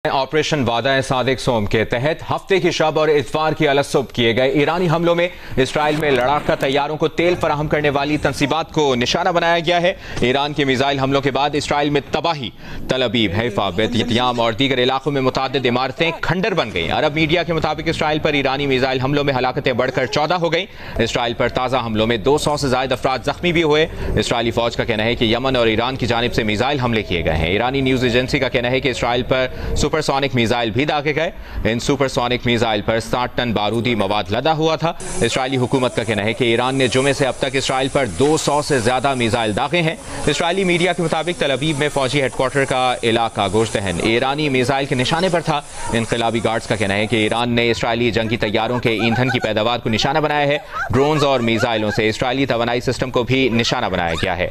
Operation वादा सादिक सोम के तहत हफ्ते की शब और इतवार की अलग सुबह किए गए ईरानी हमलों में इसराइल में लड़ाका तैयारों को तेल फराहम करने वाली तंसीबात को निशाना बनाया गया है। ईरान के मिसाइल हमलों के बाद इसराइल में तबाही, तल अबीब, हैफा, बेतयाम और दीगर इलाकों में मुतादिद इमारतें खंडर बन गई। अरब मीडिया के मुताबिक इसराइल पर ईरानी मिसाइल हमलों में हलाकतें बढ़कर 14 हो गई। इसराइल पर ताज़ा हमलों में 200 से ज्यादा अफराद जख्मी भी हुए। इसराइली फौज का कहना है कि यमन और ईरान की जानिब से मिसाइल हमले किए गए हैं। ईरानी न्यूज एजेंसी का कहना है कि इसराइल पर सुपरसोनिक मिसाइल भी दागे गए। इन सुपरसोनिक मिसाइल पर 60 टन बारूदी मवाद लदा हुआ था। इसराइली हुकूमत का कहना है कि ईरान ने जुमे से अब तक इसराइल पर 200 से ज्यादा मिसाइल दागे हैं। इसराइली मीडिया के मुताबिक तल अबीब में फौजी हेडक्वार्टर का इलाका गोश्तहन ईरानी मिसाइल के निशाने पर था। इनकलाबी गार्ड्स का कहना है कि ईरान ने इसराइली जंगी तैयारों के ईंधन की पैदावार को निशाना बनाया है। ड्रोन्स और मिसाइलों से इसराइली तवानाई सिस्टम को भी निशाना बनाया गया है।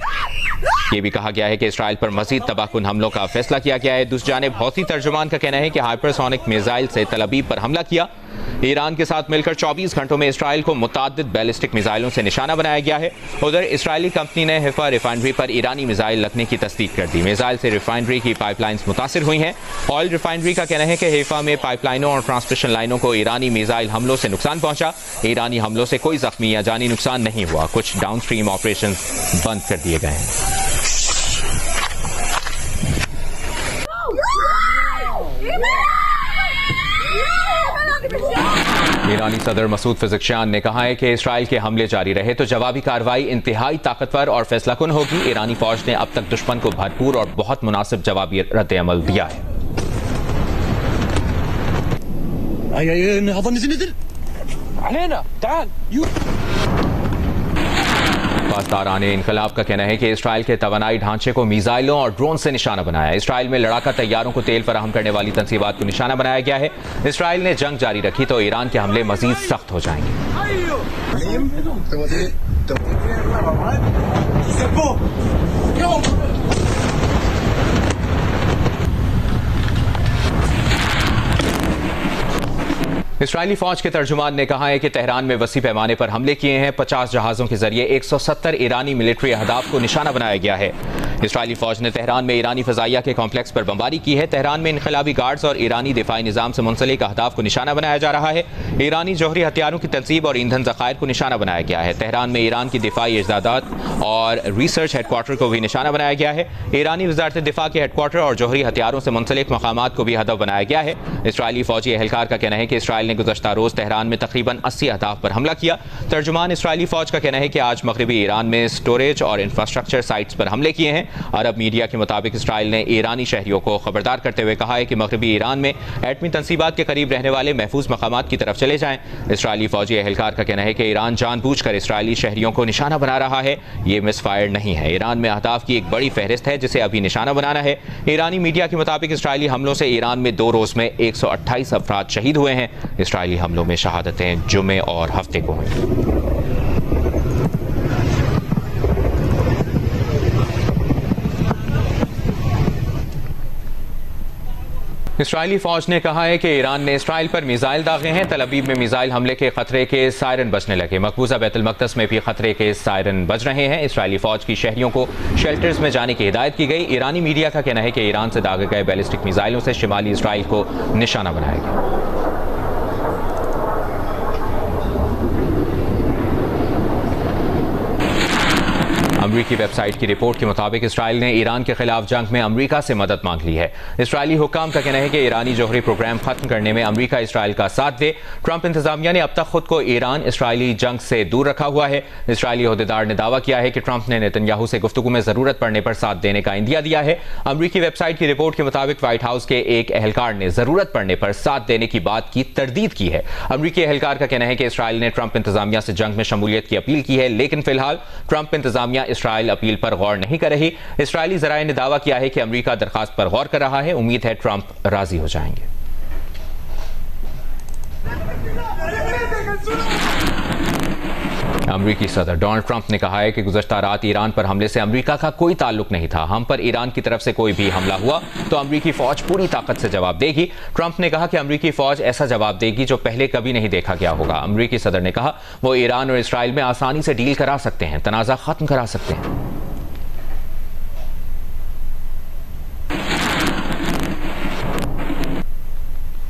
यह भी कहा गया है कि इसराइल पर मजीद तबाहकुन हमलों का फैसला किया गया है। दूसरी जानिब हौथी तर्जुमान का कहना है कि हाइपरसोनिक मिसाइल से तल अबीब पर हमला किया। ईरान के साथ मिलकर 24 घंटों में इसराइल को मुतादिद बैलिस्टिक मिसाइलों से निशाना बनाया गया है। उधर इसराइली कंपनी ने हैफा रिफाइनरी पर ईरानी मिसाइल लगने की तस्दीक कर दी। मिसाइल से रिफाइनरी की पाइपलाइंस मुतासिर हुई हैं। ऑयल रिफाइनरी का कहना है कि हैफा में पाइपलाइनों और ट्रांसमिशन लाइनों को ईरानी मिसाइल हमलों से नुकसान पहुंचा। ईरानी हमलों से कोई जख्मी या जानी नुकसान नहीं हुआ। कुछ डाउन स्ट्रीम ऑपरेशन बंद कर दिए गए हैं। ईरानी सदर मसूद पेज़ेश्कियान ने कहा है कि इसराइल के हमले जारी रहे तो जवाबी कार्रवाई इंतहाई ताकतवर और फैसलाकुन होगी। ईरानी फौज ने अब तक दुश्मन को भरपूर और बहुत मुनासिब जवाबी रद्द-ए-अमल दिया है। पासदारान इनकलाब का कहना है कि इसराइल के तवानाई ढांचे को मिसाइलों और ड्रोन से निशाना बनाया। इसराइल में लड़ाका तैयारों को तेल फराहम करने वाली तंसीबात को निशाना बनाया गया है। इसराइल ने जंग जारी रखी तो ईरान के हमले मजीद सख्त हो जाएंगे। इसराइली फौज के तर्जुमान ने कहा है कि तेहरान में वसी पैमाने पर हमले किए हैं। 50 जहाजों के जरिए 170 ईरानी मिलिट्री अहदाफ को निशाना बनाया गया है। इसराइली फौज ने तेहरान में ईरानी फजाइया के कॉम्प्लेक्स पर बमबारी की है। तेहरान में इनकलाबी गार्ड्स और ईरानी दिफाई निजाम से मुंसलिक अहदाफ को निशाना बनाया जा रहा है। ईरानी जौहरी हथियारों की तंसीब और ईंधन ज़खायर को निशाना बनाया गया है। तेहरान में ईरान की दिफाई इजादात और रिसर्च हेडक्वार्टर को भी निशाना बनाया गया है। ईरानी वजारत दिफा के हेडक्वार्टर और जौहरी हथियारों से मुंसलिक मकामात को भी हदफ बनाया गया है। इसराइली फौजी एहलकार का कहना है कि इसराइल ने गुज़श्ता रोज तेहरान में तकरीबन 80 अहदाफ पर हमला किया। तर्जुमान इसराइली फौज का कहना है कि आज मगरबी ईरान में स्टोरेज और इंफ्रास्ट्रक्चर साइट्स पर हमले किए हैं। अरब मीडिया के मुताबिक इसराइल ने ईरानी शहरियों को खबरदार करते हुए कहा है कि मगरबी ईरान में एटमी तंसीबात के करीब रहने वाले महफूज मकामात की तरफ चले जाएं। इसराइली फौजी एहलकार का कहना है कि ईरान जानबूझकर इसराइली शहरियों को निशाना बना रहा है। ये मिसफायर नहीं है। ईरान में अहदाफ की एक बड़ी फहरिस्त है जिसे अभी निशाना बनाना है। ईरानी मीडिया के मुताबिक इसराइली हमलों से ईरान में 2 रोज में 128 अफराद शहीद हुए हैं। इसराइली हमलों में शहादतें जुमे और हफ्ते को हुई। इसराइली फौज ने कहा है कि ईरान ने इसराइल पर मिसाइल दागे हैं। तल अबीब में मिसाइल हमले के खतरे के सायरन बजने लगे। मकबूजा बैतुल मक़दस में भी खतरे के सायरन बज रहे हैं। इसराइली फौज की शहरियों को शेल्टर्स में जाने की हिदायत की गई। ईरानी मीडिया का कहना है कि ईरान से दागे गए बैलिस्टिक मिसाइलों से शिमाली इसराइल को निशाना बनाया गया। अमरीकी वेबसाइट की रिपोर्ट के मुताबिक इसराइल ने ईरान के खिलाफ जंग में अमरीका से मदद मांग ली है। इसराइली हुक्काम का कहना है कि ईरानी जौहरी प्रोग्राम खत्म करने में अमरीका इसराइल का साथ दे। ट्रंप इंतजामिया ने अब तक खुद को ईरान इसराइली जंग से दूर रखा हुआ है। इसराइली अहदेदार ने दावा किया है कि ट्रंप ने नेतन्याहू से गुफ्तगू में जरूरत पड़ने पर साथ देने का इंदिया दिया है। अमरीकी वेबसाइट की रिपोर्ट के मुताबिक व्हाइट हाउस के एक एहलकार ने जरूरत पड़ने पर साथ देने की बात की तरदीद की है। अमरीकी एहलकार का कहना है कि इसराइल ने ट्रंप इंतजामिया से जंग में शमूलियत की अपील की है, लेकिन फिलहाल ट्रंप इंतजामिया इसराइल अपील पर गौर नहीं कर रही। इसराइली ज़राए ने दावा किया है कि अमेरिका दरखास्त पर गौर कर रहा है। उम्मीद है ट्रंप राजी हो जाएंगे। अमरीकी सदर डोनाल्ड ट्रंप ने कहा है कि गुज़श्ता रात ईरान पर हमले से अमरीका का कोई ताल्लुक नहीं था। हम पर ईरान की तरफ से कोई भी हमला हुआ तो अमरीकी फौज पूरी ताकत से जवाब देगी। ट्रंप ने कहा कि अमरीकी फौज ऐसा जवाब देगी जो पहले कभी नहीं देखा गया होगा। अमरीकी सदर ने कहा वो ईरान और इसराइल में आसानी से डील करा सकते हैं, तनाज़ा खत्म करा सकते हैं।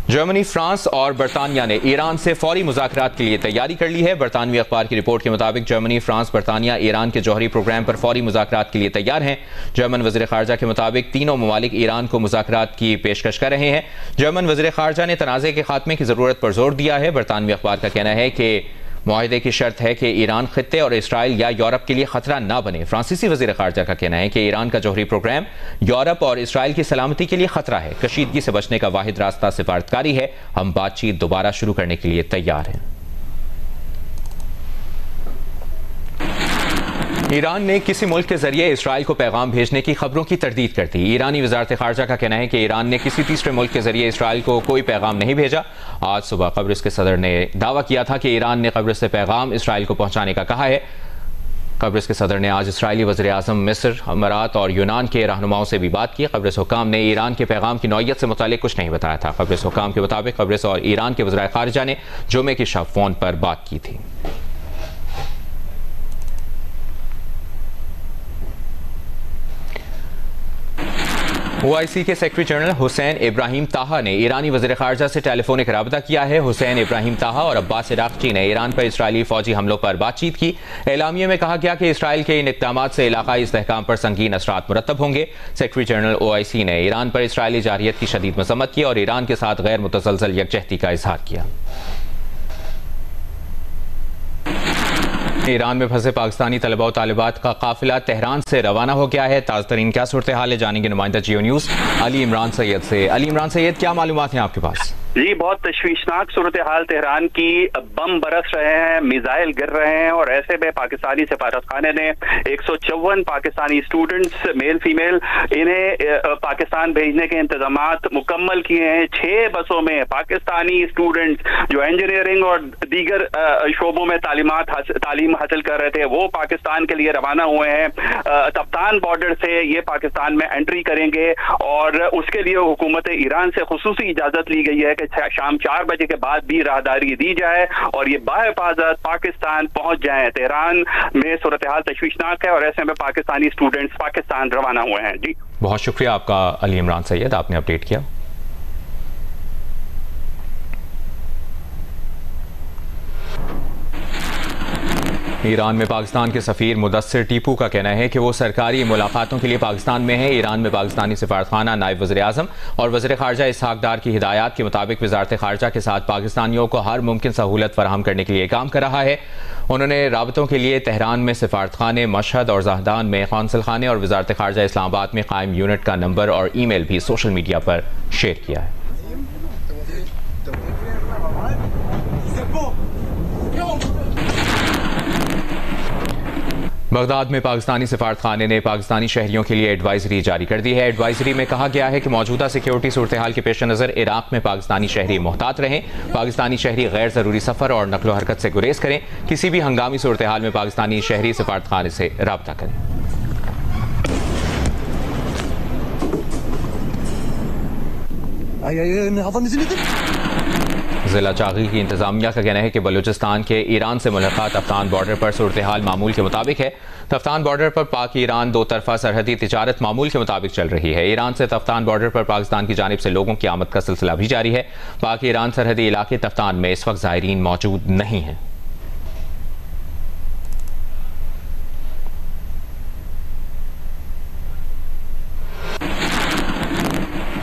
जर्मनी, फ्रांस और बरतानिया ने ईरान से फौरी मुज़ाकरात के लिए तैयारी कर ली है। बरतानवी अखबार की रिपोर्ट के मुताबिक जर्मनी, फ्रांस, बरतानिया ईरान के जौहरी प्रोग्राम पर फौरी मुज़ाकरात के लिए तैयार हैं। जर्मन वज़ीर ख़ारजा के मुताबिक तीनों ममालिक ईरान को मुज़ाकरात की पेशकश कर रहे हैं। जर्मन वज़ीर ख़ारजा ने तनाज़े के खात्मे की ज़रूरत पर जोर दिया है। बरतानवी अखबार का कहना है कि मुआहदे की शर्त है कि ईरान खित्ते और इसराइल या यूरोप के लिए खतरा ना बने। फ्रांसीसी वज़ीर ख़ारजा का कहना है कि ईरान का जौहरी प्रोग्राम यूरोप और इसराइल की सलामती के लिए खतरा है। कशीदगी से बचने का वाहिद रास्ता सिफारतकारी है। हम बातचीत दोबारा शुरू करने के लिए तैयार हैं। ईरान ने किसी मुल्क के जरिए इसराइल को पैगाम भेजने की खबरों की तरदीद कर दी। ईरानी वज़ारत ख़ारजा का कहना है कि ईरान ने किसी तीसरे मुल्क के जरिए इसराइल को कोई पैगाम नहीं भेजा। आज सुबह कब्रिस के सदर ने दावा किया था कि ईरान ने कब्रिस से पैगाम इसराइल को पहुंचाने का कहा है। कब्रिस के सदर ने आज इसराइली वज़ीर आज़म, मिस्र, अमारात और यूनान के रहनुमाओं से भी बात की। कब्रिस हुकाम ने ईरान के पैगाम की नौयत से मुतालिक कुछ नहीं बताया था। कब्रिस हुकाम के मुताबिक कब्रिस और ईरान के वज़ीर ख़ारजा ने जुमे की शब फ़ोन पर बात की थी। OIC के सेक्रेटरी जनरल हुसैन इब्राहिम ताहा ने ईरानी वज़ीर ख़ारजा से टेलीफोनिक राबता किया है। हुसैन इब्राहिम ताहा और अब्बास इराक़ची ने ईरान पर इसराइली फ़ौजी हमलों पर बातचीत की। एलामिया में कहा गया कि इसराइल के इन इक़दामात से इलाक़ाई इस्तेहकाम पर संगीन असरात मुरतब होंगे। सेक्रेटरी जनरल OIC ने ईरान पर इसराइली जारियत की शदीद मज़म्मत की और ईरान के साथ गैर मुतसलसल यकजहती का इज़हार किया। ईरान में फंसे पाकिस्तानी तलबा और तालिबात का काफिला तेहरान से रवाना हो गया है। ताज़ा तरीन क्या सूरत हाल है, जानेंगे नुमाइंदा जियो न्यूज़ अली इमरान सैयद से। अली इमरान सैयद, क्या मालूमात हैं आपके पास? जी, बहुत तशवीशनाक सूरत हाल तेहरान की। बम बरस रहे हैं, मिसाइल गिर रहे हैं और ऐसे में पाकिस्तानी सफारतखाने ने 154 पाकिस्तानी स्टूडेंट्स, मेल फीमेल, इन्हें पाकिस्तान भेजने के इंतजामात मुकम्मल किए हैं। 6 बसों में पाकिस्तानी स्टूडेंट्स जो इंजीनियरिंग और दीगर शोबों में तालीम हासिल कर रहे थे, वो पाकिस्तान के लिए रवाना हुए हैं। तफ्तान बॉर्डर से ये पाकिस्तान में एंट्री करेंगे और उसके लिए हुकूमत ईरान से खुसूसी इजाजत ली गई है कि शाम 4 बजे के बाद भी राहदारी दी जाए और ये बाहिफाजत पाकिस्तान पहुंच जाए। तेहरान में सूरत हाल तशवीशनाक है और ऐसे में पाकिस्तानी स्टूडेंट्स पाकिस्तान रवाना हुए हैं। जी, बहुत शुक्रिया आपका अली इमरान सैयद, आपने अपडेट किया। ईरान में पाकिस्तान के सफ़ीर मुदस्सिर टीपू का कहना है कि वो सरकारी मुलाकातों के लिए पाकिस्तान में है। ईरान में पाकिस्तानी सफारतखाना, नायब वज़ीर आज़म और वज़ीर ख़ारजा इसहाक डार की हिदायत के मुताबिक वज़ारत ख़ारजा के साथ पाकिस्तानियों को हर मुमकिन सहूलत फराहम करने के लिए काम कर रहा है। उन्होंने राबतों के लिए तेहरान में सफारतखाने, मशहद और जहदान में कौंसल खाने और वज़ारत ख़ारजा इस्लामाबाद में कायम यूनिट का नंबर और ईमेल भी सोशल मीडिया पर शेयर किया है। बगदाद में पाकिस्तानी सफारतखाने ने पाकिस्तानी शहरियों के लिए एडवाइजरी जारी कर दी है। एडवाइजरी में कहा गया है कि मौजूदा सिक्योरिटी सूरत हाल के पेश नज़र इराक में पाकिस्तानी शहरी मोहतात रहें। पाकिस्तानी शहरी गैर ज़रूरी सफ़र और नकलो हरकत से गुरेज करें। किसी भी हंगामी सूरत हाल में पाकिस्तानी शहरी सफारतखाने से रब्ता करें। ज़िला चागी की इंतजामिया का कहना है कि बलूचिस्तान के ईरान से मुलाकात तफ्तान बॉर्डर पर सूरत हाल मामूल के मुताबिक है। तफ्तान बॉर्डर पर पाक ईरान दो तरफा सरहदी तिजारत मामूल के मुताबिक चल रही है। ईरान से तफ्तान बॉर्डर पर पाकिस्तान की जानिब से लोगों की आमद का सिलसिला भी जारी है। पाक ईरान सरहदी इलाके तफ्तान में इस वक्त ज़ायरीन मौजूद नहीं हैं।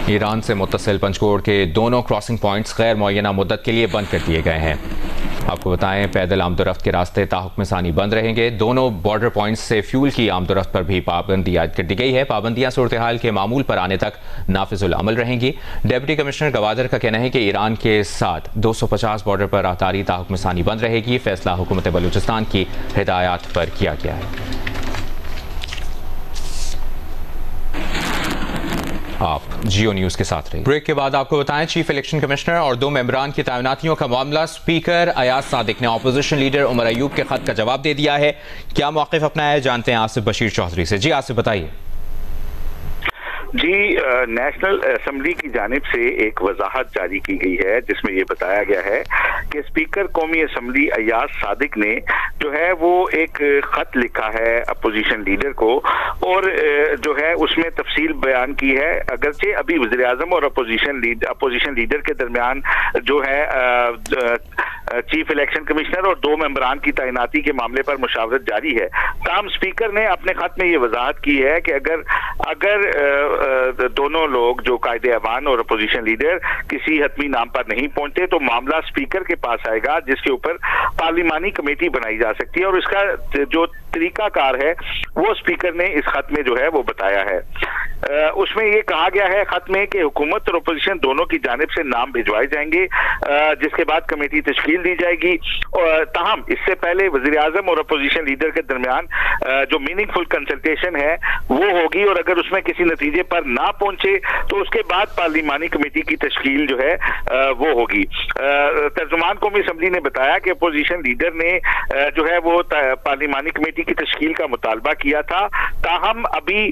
ईरान से मुत्तसिल पंचकोट के दोनों क्रॉसिंग पॉइंट्स गैर मुअय्यना मुद्दत के लिए बंद कर दिए गए हैं। आपको बताएं, पैदल आमदोरफ्त के रास्ते ताहुक्म सानी बंद रहेंगे। दोनों बॉर्डर पॉइंट्स से फ्यूल की आमदोरफ्त पर भी पाबंदी आयद कर दी गई है। पाबंदियां सूरत हाल के मामूल पर आने तक नाफिजुल अमल रहेंगी। डिप्टी कमिश्नर गवादर का कहना है कि ईरान के साथ 250 बॉर्डर पर राहदारी ताहुक्म सानी बंद रहेगी। फैसला हुकूमत बलूचिस्तान की हिदायत पर किया गया है। आप जियो न्यूज़ के साथ रहिए। ब्रेक के बाद आपको बताएं, चीफ इलेक्शन कमिश्नर और 2 मेंबरान की तैनातियों का मामला। स्पीकर अयाज सादिक ने अपोजिशन लीडर उमर अयूब के खत का जवाब दे दिया है। क्या मौक़िफ़ अपनाया है, जानते हैं आसिफ बशीर चौधरी से। जी आसिफ, बताइए। जी, नेशनल असेंबली की जानिब से एक वजाहत जारी की गई है जिसमें ये बताया गया है कि स्पीकर कौमी असेंबली अयाज सादिक ने जो है वो एक खत लिखा है अपोजिशन लीडर को, और जो है उसमें तफसील बयान की है। अगरचे अभी वज़ीर आज़म और अपोजिशन लीडर के दरमियान जो है चीफ इलेक्शन कमिश्नर और 2 मेंबरान की तैनाती के मामले पर मुशावरत जारी है, ताहम स्पीकर ने अपने खत में ये वजाहत की है कि अगर दोनों लोग जो कायदे अवान और अपोजिशन लीडर किसी हतमी नाम पर नहीं पहुंचते तो मामला स्पीकर के पास आएगा, जिसके ऊपर पार्लिमानी कमेटी बनाई जा सकती है, और इसका जो तरीकाकार है वो स्पीकर ने इस खत में जो है वो बताया है। उसमें ये कहा गया है खत में कि हुकूमत और अपोजिशन दोनों की जानिब से नाम भिजवाए जाएंगे, जिसके बाद कमेटी तश्कील दी जाएगी। और ताहम इससे पहले वज़ीर आज़म और अपोजिशन लीडर के दरमियान जो मीनिंगफुल कंसल्टेशन है वो होगी, और अगर उसमें किसी नतीजे पर ना पहुंचे तो उसके बाद पार्लिमानी कमेटी की तश्कील जो है वो होगी। तर्जुमान कौमी असेंबली ने बताया कि अपोजिशन लीडर ने जो है वो पार्लिमानी कमेटी की तश्कील का मुतालबा किया था, ताहम अभी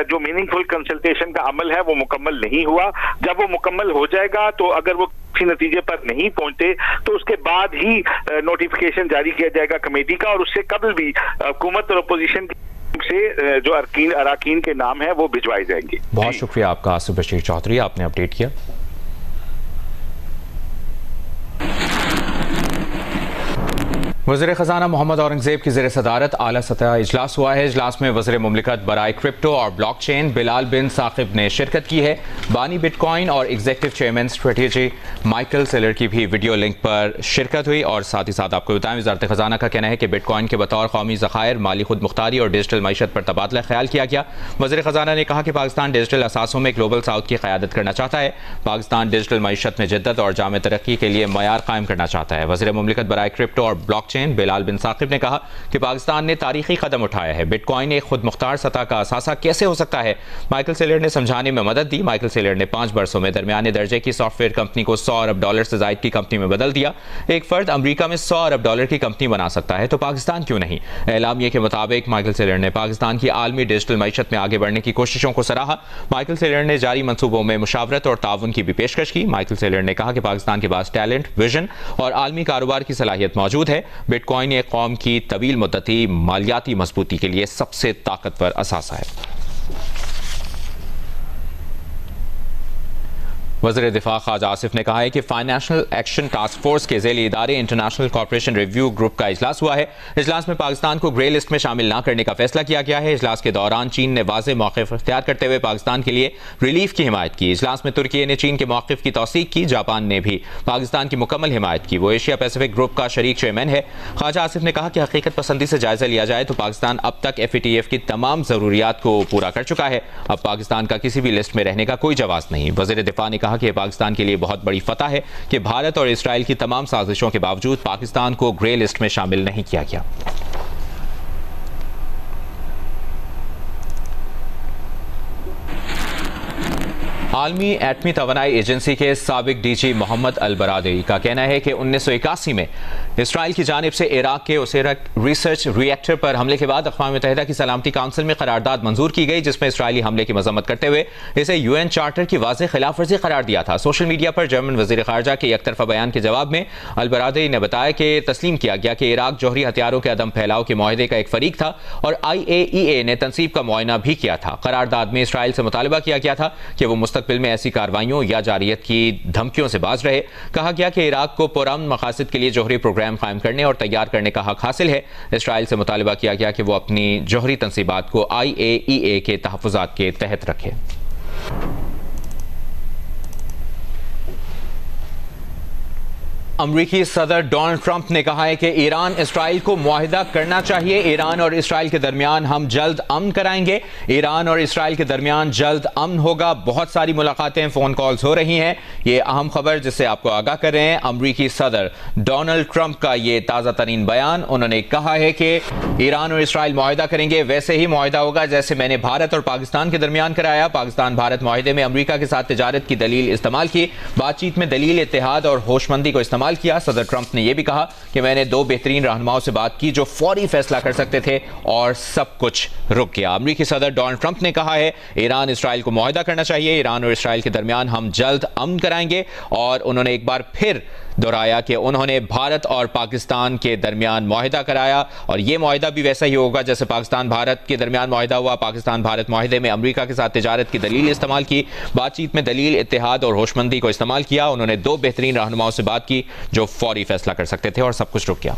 जो मीनिंगफुल कंसल्टेशन का अमल है वो मुकम्मल नहीं हुआ। जब वो मुकम्मल हो जाएगा तो अगर वो किसी नतीजे पर नहीं पहुंचते तो उसके बाद ही नोटिफिकेशन जारी किया जाएगा कमेटी का, और उससे कबल भी हुकूमत और अपोजिशन से जो अरकान के नाम है वो भिजवाए जाएंगे। बहुत शुक्रिया आपका आसिफ बशीर चौधरी, आपने अपडेट किया। वज़ीर ख़ज़ाना मोहम्मद औरंगज़ेब की ज़ेर सदारत आला सतह इजलास हुआ है। इजलास में वज़ीर मुमलिकत बराए क्रिप्टो और ब्लॉकचेन बिलाल बिन साकिब ने शिरकत की है। बानी बिटकॉइन और executive chairman strategy Michael Saylor की भी वीडियो लिंक पर शिरकत हुई। और साथ ही साथ आपको बताएं, वज़ारत ख़ज़ाना का कहना है कि बिटकॉइन के बतौर कौमी ज़खायर माली खुद मुख्तारी और डिजिटल मईशत पर तबादला ख्याल किया गया। वज़ीर ख़ज़ाना ने कहा कि पाकिस्तान डिजिटल असासों में ग्लोबल साउथ की क़यादत करना चाहता है। पाकिस्तान डिजिटल मईशत में जिद्दत और जामे तरक्की के लिए मयार कायम करना चाहता है। वज़ीर मुमलिकत बराए क्रिप्टो और ब्लॉकचेन बिलाल बिन साकिब ने कहा कि पाकिस्तान ने तारीखी कदम उठाया है। बिटकॉइन एक खुद मुख्तार सतह का असासा कैसे हो सकता है, माइकल सेलर ने समझाने में मदद दी। माइकल सेलर ने 5 बरसों में दरमियाने दर्जे की सॉफ्टवेयर कंपनी को $100 अरब से जायद की कंपनी में बदल दिया। एक फर्द अमेरिका में $100 अरब की कंपनी बना सकता है तो पाकिस्तान क्यों नहीं। एलामिया के मुताबिक माइकल सेलर ने पाकिस्तान की आलमी डिजिटल मईशत में आगे बढ़ने की कोशिशों को सराहा। माइकल सेलर ने जारी मंसूबों में मुशावरत और ताउन की भी पेशकश की। माइकल सेलर ने कहा कि पाकिस्तान के पास टैलेंट, विजन और आलमी कारोबार की सलाहियत मौजूद है। बिटकॉइन एक कौम की तवील मुद्दती मालियाती मजबूती के लिए सबसे ताकतवर असासा है। वज़ीर दिफा ख्वाजा आसिफ ने कहा है कि फाइनेंशियल एक्शन टास्क फोर्स के ज़ेली इदारे इंटरनेशनल कॉर्पोरेशन रिव्यू ग्रुप का इजलास हुआ है। इजलास में पाकिस्तान को ग्रे लिस्ट में शामिल न करने का फैसला किया गया है। इजलास के दौरान चीन ने वाज़ेह मौक़िफ़ इख्तियार करते हुए पाकिस्तान के लिए रिलीफ की हिमायत की। इजलास में तुर्की ने चीन के मौक़िफ़ की तौसीक की। जापान ने भी पाकिस्तान की मुकम्मल हिमायत की। वो एशिया पैसिफिक ग्रुप का शरीक चेयरमैन है। ख्वाजा आसिफ ने कहा कि हकीकत पसंदी से जायजा लिया जाए तो पाकिस्तान अब तक FATF की तमाम ज़रूरियात को पूरा कर चुका है। अब पाकिस्तान का किसी भी लिस्ट में रहने का कोई जवाज़ नहीं। वज़ीर दिफा ने कहा कि पाकिस्तान के लिए बहुत बड़ी फतह है कि भारत और इसराइल की तमाम साजिशों के बावजूद पाकिस्तान को ग्रे लिस्ट में शामिल नहीं किया गया। आलमी एटमी तवानाई एजेंसी के साबिक DG मोहम्मद अल बरादई का कहना है कि 1981 में इसराइल की जानिब से इराक के ओसेरक रिसर्च रिएक्टर पर हमले के बाद अक़वाम मुत्तहिदा की सलामती काउंसिल में करारदाद मंजूर की गई, जिसमें इसराइली हमले की मजम्मत करते हुए इसे UN चार्टर की वाज़ेह खिलाफ वर्जी करार दिया था। सोशल मीडिया पर जर्मन वज़ीर ख़ारजा के एक तरफा बयान के जवाब में अल बरादई ने बताया कि तस्लीम किया गया कि इराक जौहरी हथियारों के अदम फैलाव के मुआहदे का एक फरीक था और IAEA ने तनसीब का मुआयना भी किया था। करारदाद में इसराइल से मुतालबा किया गया था कि वो मुस्तकबिल में ऐसी कार्रवाइयों या जारियत की धमकियों से बाज रहे। कहा गया कि इराक को पुरअमन मकासद के लिए जौहरी प्रोग्राम कायम करने और तैयार करने का हक हासिल है। इसराइल से मुतालबा किया गया कि वो अपनी जौहरी तनसीबात को IAEA के तहफ़्फ़ुज़ात के तहत रखे। अमरीकी सदर डोनाल्ड ट्रंप ने कहा है कि ईरान इसराइल को मुआहिदा करना चाहिए। ईरान और इसराइल के दरमियान हम जल्द अमन कराएंगे। ईरान और इसराइल के दरमियान जल्द अमन होगा। बहुत सारी मुलाकातें, फ़ोन कॉल्स हो रही हैं। ये अहम खबर जिससे आपको आगाह कर रहे हैं अमरीकी सदर डोनाल्ड ट्रंप का ये ताज़ा तरीन बयान। उन्होंने कहा है कि ईरान और इसराइल मुआहिदा करेंगे, वैसे ही मुआहिदा होगा जैसे मैंने भारत और पाकिस्तान के दरमियान कराया। पाकिस्तान भारत मुआहिदे में अमरीका के साथ तिजारत की दलील इस्तेमाल की। बातचीत में दलील इत्तेहाद और होशमंदी को इस्तेमाल इस्तेमाल किया। सदर ट्रंप ने यह भी कहा कि मैंने 2 बेहतरीन रहनुमाओं से बात की जो फौरी फैसला कर सकते थे और सब कुछ रुक गया। अमेरिकी सदर डोनाल्ड ट्रंप ने कहा है ईरान इसराइल को मुआहदा करना चाहिए, ईरान और इसराइल के दरमियान हम जल्द अमन कराएंगे। और उन्होंने एक बार फिर दोहराया कि उन्होंने भारत और पाकिस्तान के दरमियान मुआहदा कराया और यह मुआहदा भी वैसा ही होगा जैसे पाकिस्तान भारत के दरमियान मुआहदा हुआ। पाकिस्तान भारत मुआहदे में अमेरिका के साथ तिजारत की दलील इस्तेमाल की, बातचीत में दलील, इत्तेहाद और होशमंदी को इस्तेमाल किया। उन्होंने 2 बेहतरीन रहनुमाओं से बात की जो फौरी फैसला कर सकते थे और सब कुछ रुक गया।